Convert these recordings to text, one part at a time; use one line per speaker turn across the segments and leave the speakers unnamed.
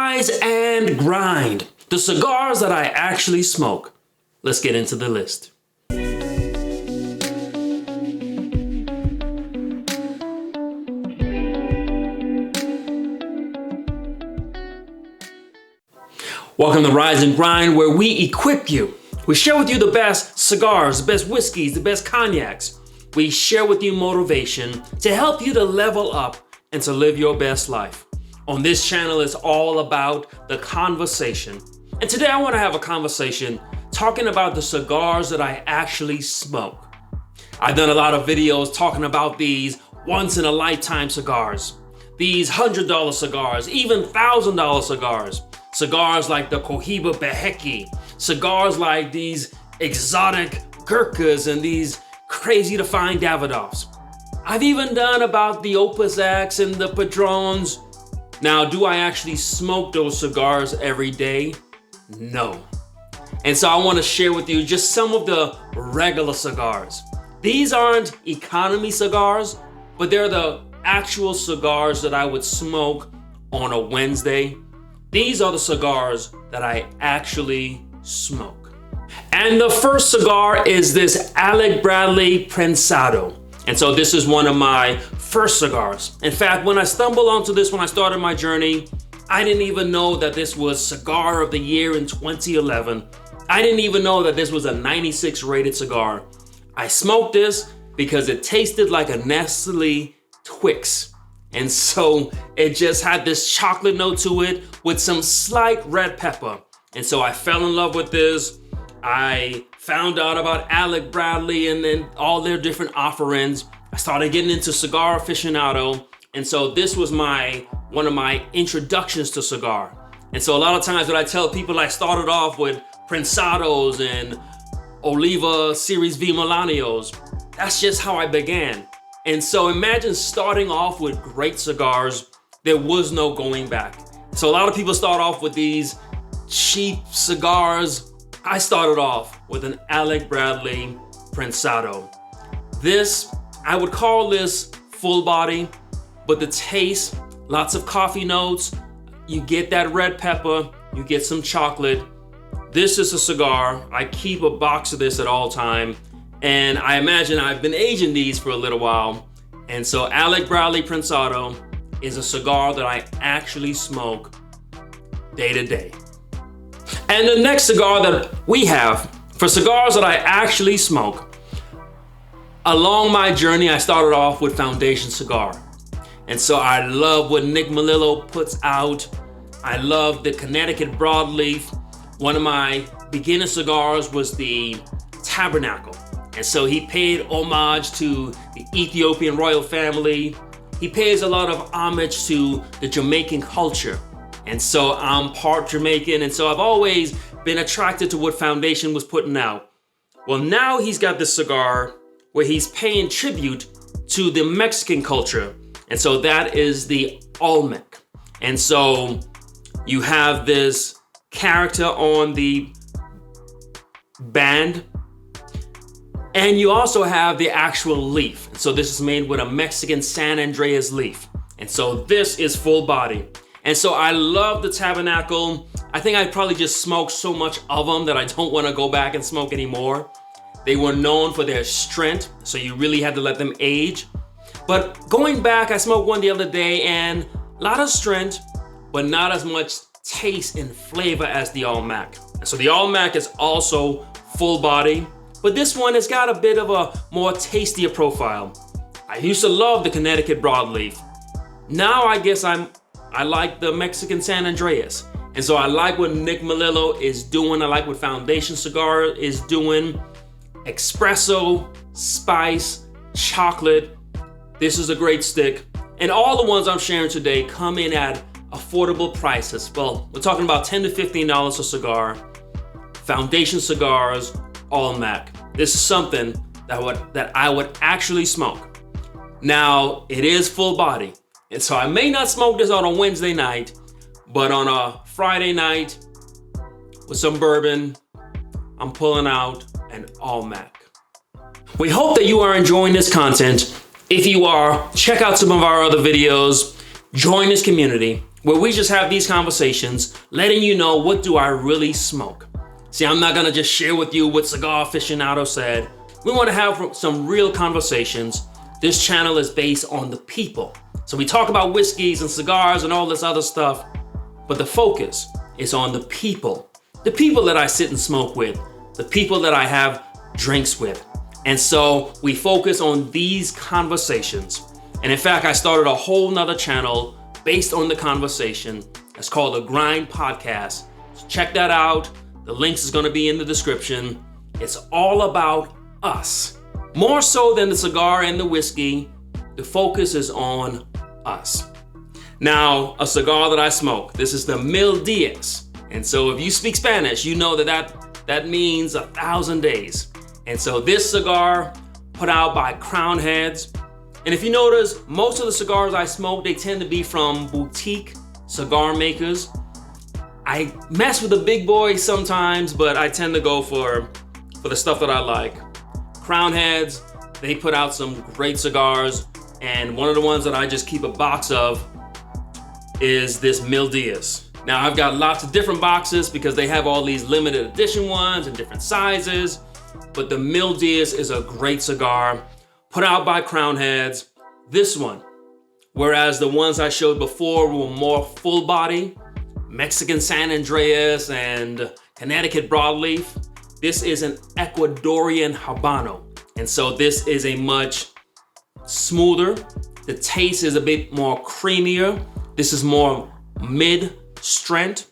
Rise and grind. The cigars that I actually smoke. Let's get into the list. Welcome to Rise and Grind, where we equip you. We share with you the best cigars, the best whiskeys, the best cognacs. We share with you motivation to help you to level up and to live your best life. On this channel, it's all about the conversation. And today I want to have a conversation talking about the cigars that I actually smoke. I've done a lot of videos talking about these once-in-a-lifetime cigars, these $100 cigars, even $1,000 cigars. Cigars like the Cohiba Beheki, cigars like these exotic Gurkhas and these crazy to find Davidoffs. I've even done about the Opus X and the Padrons. Now, do I actually smoke those cigars every day? No. And so I want to share with you just some of the regular cigars. These aren't economy cigars, but they're the actual cigars that I would smoke on a Wednesday. These are the cigars that I actually smoke. And the first cigar is this Alec Bradley Prado. And so this is one of my first cigars. In fact, when I stumbled onto this when I started my journey, I didn't even know that this was Cigar of the Year in 2011. I didn't even know that this was a 96 rated cigar. I smoked this because it tasted like a Nestle Twix. And so it just had this chocolate note to it with some slight red pepper. And so I fell in love with this. I found out about Alec Bradley and then all their different offerings. I started getting into cigar aficionado. And so this was one of my introductions to cigar. And so a lot of times when I tell people I started off with Prensados and Oliva Series V Milanios, that's just how I began. And so imagine starting off with great cigars. There was no going back. So a lot of people start off with these cheap cigars. I started off with an Alec Bradley Prensado. This, I would call this full body, but the taste, lots of coffee notes. You get that red pepper, you get some chocolate. This is a cigar. I keep a box of this at all time. And I imagine I've been aging these for a little while. And so Alec Bradley Prensado is a cigar that I actually smoke day to day. And the next cigar that we have for cigars that I actually smoke, along my journey, I started off with Foundation Cigar. And so I love what Nick Melillo puts out. I love the Connecticut Broadleaf. One of my beginner cigars was the Tabernacle. And so he paid homage to the Ethiopian royal family. He pays a lot of homage to the Jamaican culture. And so I'm part Jamaican, and so I've always been attracted to what Foundation was putting out. Well, now he's got this cigar where he's paying tribute to the Mexican culture. And so that is the Olmec. And so you have this character on the band, and you also have the actual leaf. So this is made with a Mexican San Andreas leaf. And so this is full body. And so I love the Tabernacle. I think I probably just smoked so much of them that I don't want to go back and smoke anymore. They were known for their strength, so you really had to let them age. But going back, I smoked one the other day and a lot of strength, but not as much taste and flavor as the Olmec. And so the Olmec is also full body, but this one has got a bit of a more tastier profile. I used to love the Connecticut Broadleaf. Now I guess I like the Mexican San Andreas. And so I like what Nick Melillo is doing. I like what Foundation Cigar is doing. Espresso, spice, chocolate. This is a great stick. And all the ones I'm sharing today come in at affordable prices. Well, we're talking about $10 to $15 a cigar. Foundation Cigars, Olmec. This is something that I would actually smoke. Now, it is full body. And so I may not smoke this on a Wednesday night, but on a Friday night with some bourbon, I'm pulling out an Olmec. We hope that you are enjoying this content. If you are, check out some of our other videos. Join this community. where we just have these conversations, letting you know what do I really smoke. See, I'm not gonna just share with you what Cigar Aficionado said. We wanna have some real conversations. This channel is based on the people. So we talk about whiskeys and cigars and all this other stuff, but the focus is on the people that I sit and smoke with, the people that I have drinks with. And so we focus on these conversations. And in fact, I started a whole nother channel based on the conversation. It's called The Grind Podcast. So check that out. The links is gonna be in the description. It's all about us. More so than the cigar and the whiskey, the focus is on us. Now, a cigar that I smoke, this is the Mil Dias. And so if you speak Spanish, you know that means 1,000 days. And so this cigar put out by Crowned Heads. And if you notice, most of the cigars I smoke, they tend to be from boutique cigar makers. I mess with the big boys sometimes, but I tend to go for the stuff that I like. Crowned Heads, they put out some great cigars. And one of the ones that I just keep a box of is this Mil Dias. Now I've got lots of different boxes because they have all these limited edition ones in different sizes. But the Mil Dias is a great cigar put out by Crowned Heads. This one, whereas the ones I showed before were more full body, Mexican San Andreas and Connecticut Broadleaf, this is an Ecuadorian Habano. And so this is a much smoother. The taste is a bit more creamier. This is more mid-strength,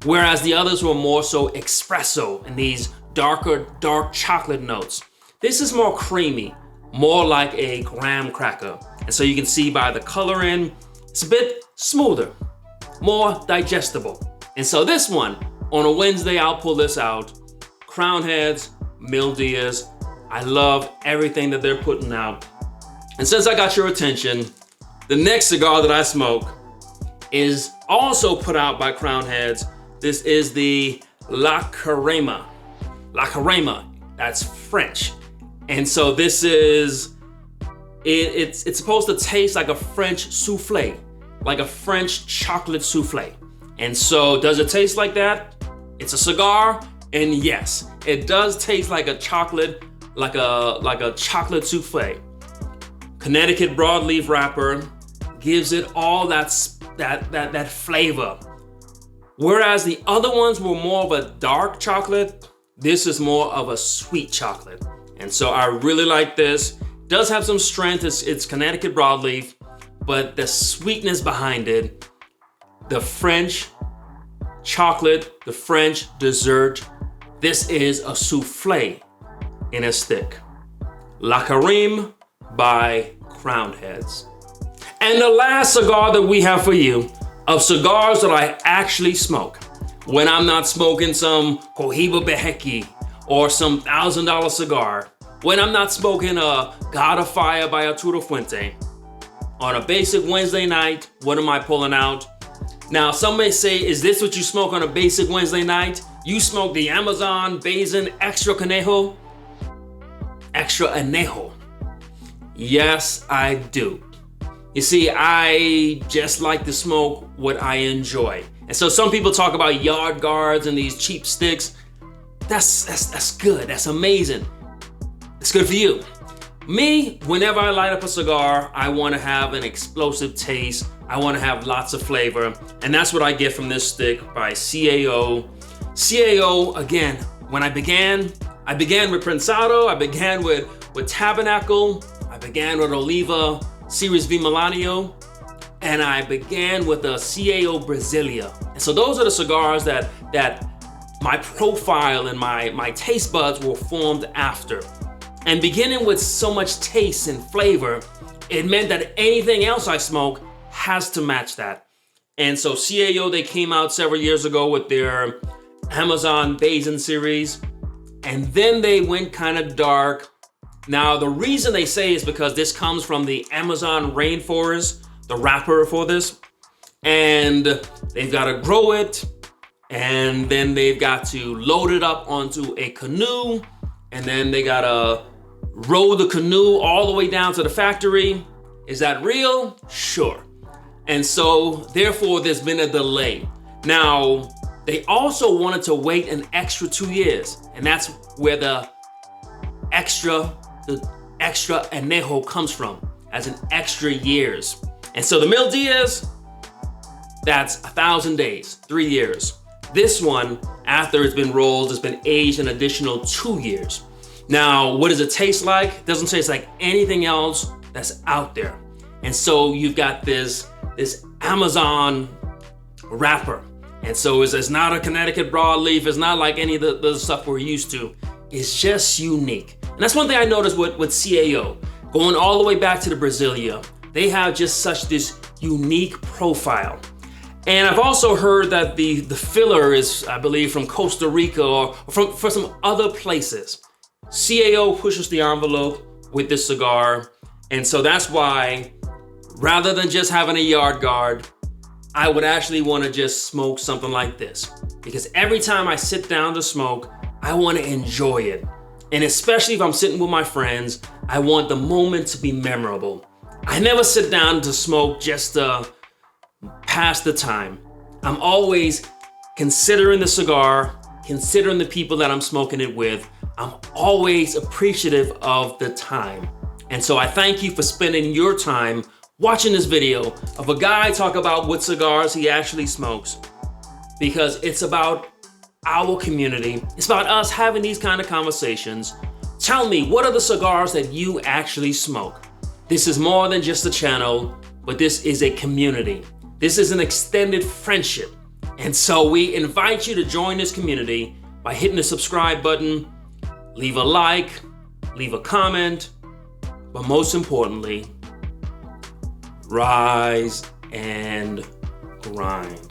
whereas the others were more so espresso and these dark chocolate notes. This is more creamy, more like a graham cracker. And so you can see by the coloring, it's a bit smoother, more digestible. And so this one, on a Wednesday, I'll pull this out. Crowned Heads, Mil Dias. I love everything that they're putting out. And since I got your attention, the next cigar that I smoke is also put out by Crowned Heads. This is the La Carema. La Carema, that's French. And so this is, it's supposed to taste like a French souffle, like a French chocolate souffle. And so does it taste like that? It's a cigar, and yes, it does taste like a chocolate, like a chocolate souffle. Connecticut broadleaf wrapper gives it all that flavor. Whereas the other ones were more of a dark chocolate, this is more of a sweet chocolate. And so I really like this. Does have some strength, it's Connecticut broadleaf, but the sweetness behind it, the French chocolate, the French dessert, this is a souffle in a stick. La Carême by Crowned Heads. And the last cigar that we have for you of cigars that I actually smoke when I'm not smoking some Cohiba Beheki or some $1,000 cigar, when I'm not smoking a God of Fire by Arturo Fuente. On a basic Wednesday night, what am I pulling out? Now, some may say, is this what you smoke on a basic Wednesday night? You smoke the Amazon Basin Extra Conejo? Extra Anejo. Yes, I do. You see, I just like to smoke what I enjoy. And so some people talk about yard guards and these cheap sticks. That's good, that's amazing. It's good for you. Me, whenever I light up a cigar, I want to have an explosive taste. I want to have lots of flavor. And that's what I get from this stick by CAO. CAO, again, when I began with Prensado, I began with Tabernacle, I began with Oliva Series V Milanio, and I began with the CAO Brasilia. And so those are the cigars that my profile and my taste buds were formed after. And beginning with so much taste and flavor, it meant that anything else I smoke has to match that. And so CAO, they came out several years ago with their Amazon Basin series, and then they went kind of dark. Now, the reason they say is because this comes from the Amazon rainforest, the wrapper for this, and they've got to grow it, and then they've got to load it up onto a canoe, and then they got to row the canoe all the way down to the factory. Is that real? Sure. And so therefore there's been a delay. Now, they also wanted to wait an extra 2 years, and that's where the extra añejo comes from, as an extra years. And so the Mil Diaz, that's 1,000 days, 3 years. This one, after it's been rolled, it's been aged an additional 2 years. Now, what does it taste like? It doesn't taste like anything else that's out there. And so you've got this Amazon wrapper. And so it's not a Connecticut broadleaf. It's not like any of the stuff we're used to. It's just unique. And that's one thing I noticed with CAO. Going all the way back to the Brasilia, they have just such this unique profile. And I've also heard that the filler is, I believe, from Costa Rica or from some other places. CAO pushes the envelope with this cigar. And so that's why, rather than just having a yard guard, I would actually want to just smoke something like this. Because every time I sit down to smoke, I want to enjoy it. And especially if I'm sitting with my friends, I want the moment to be memorable. I never sit down to smoke just to pass the time. I'm always considering the cigar, considering the people that I'm smoking it with. I'm always appreciative of the time. And so I thank you for spending your time watching this video of a guy talk about what cigars he actually smokes, because it's about our community. It's about us having these kind of conversations. Tell me, what are the cigars that you actually smoke? This is more than just a channel, but this is a community. This is an extended friendship. And so we invite you to join this community by hitting the subscribe button, leave a like, leave a comment, but most importantly, rise and grind.